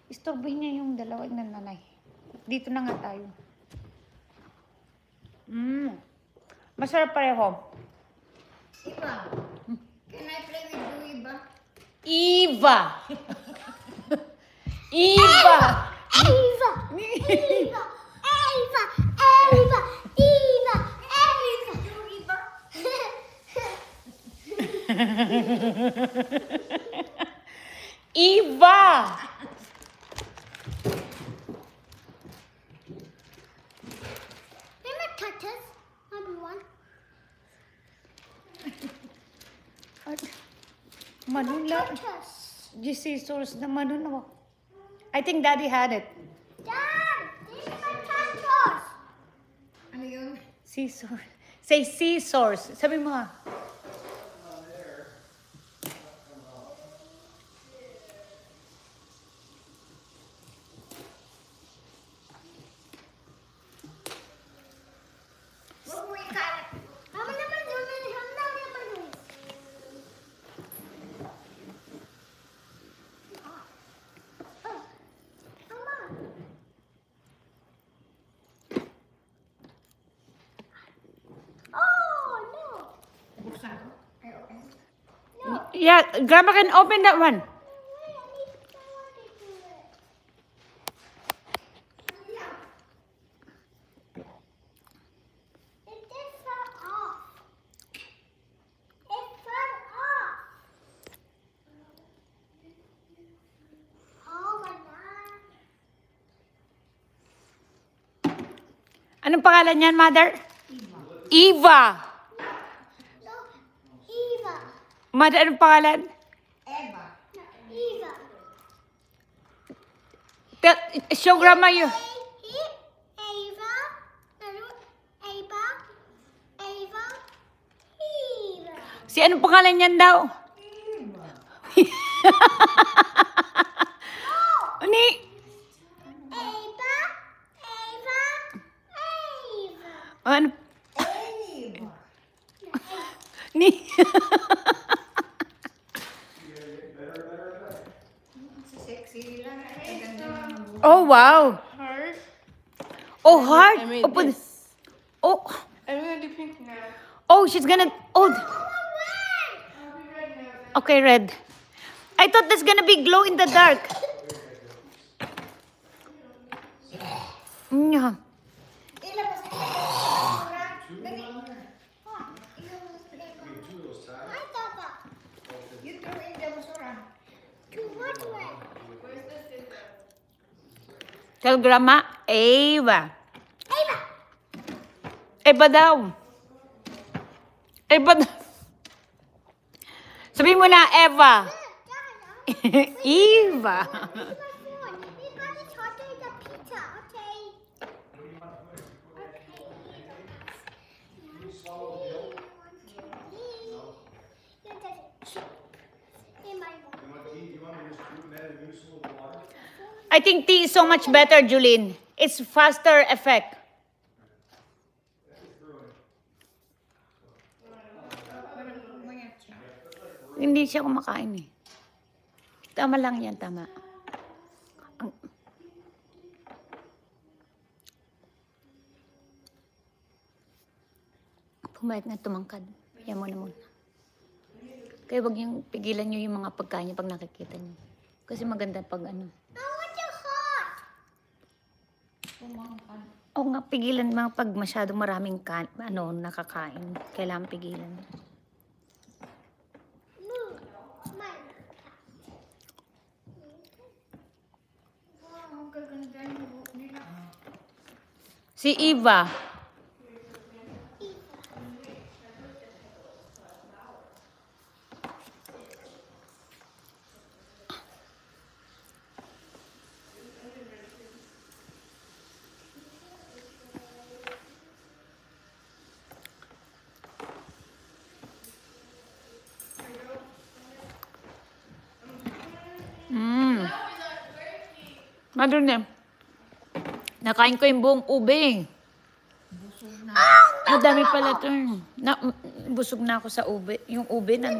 Istorbohin niya yung dalawa ng nanay. Dito na nga tayo. Masarap pareho. Eva, can I play with you, Eva? Eva! Eva! Eva! Eva! Eva! Eva! Eva! Eva! You, Eva? Eva! Remember Tatas? Everyone. Manula. Tatas. Jesus na manula. I think Daddy had it. Dad! These are my Tatas. Ano yun? Scissors. Say scissors. Sabi mo ha. Huwag mo ikalat. Mama naman yun. Mama naman yun. Mama. Oh, no. Buksan ko. Ay, okay. Yeah, Grandma can open that one. Anong pangalan niyan, Mother? Eva. Eva. Mother, anong pangalan? Eva. Eva. Show Grandma you. Eva. Eva. Eva. Eva. Si anong pangalan niyan daw? Ni? Eva. Eva. Eva. Ano? Eva. Ni? Sexy lang. Ang ganda ng mga buhok. Oh, wow. Heart. Oh, heart. I made Oh, put- this. oh, I'm gonna do pink now. oh, she's gonna, oh. I'll be red now. Okay, red. I thought that's gonna be glow in the dark. Yeah. Ilabas ko. Dali. Hi, Papa. You throw in the basura. To what way? Tell Grandma, Eva. Eva. Eva daw. Eva daw. Sabihin mo na, Eva. Eva. We got to talk to the pizza, okay? I think tea is so much better, Julene. It's faster effect. Hindi siya kumakain eh. Tama lang yan, tama. Pumayat na tumangkad. Kaya mo na muna. Kaya wag niyong pigilan niyo yung mga pagkain niyo pag nakikita niyo. Kasi maganda pag ano. I want your heart. O nga, pigilan mga pag masyadong maraming nakakain. Kailangan pigilan. Move. Mine. Wow, ang gaganda ng buhok nila. Si Eva. Madun nakain ko yung buong ube. Busog na. Madami pala ito. Busog na ako sa ube. Yung ube na.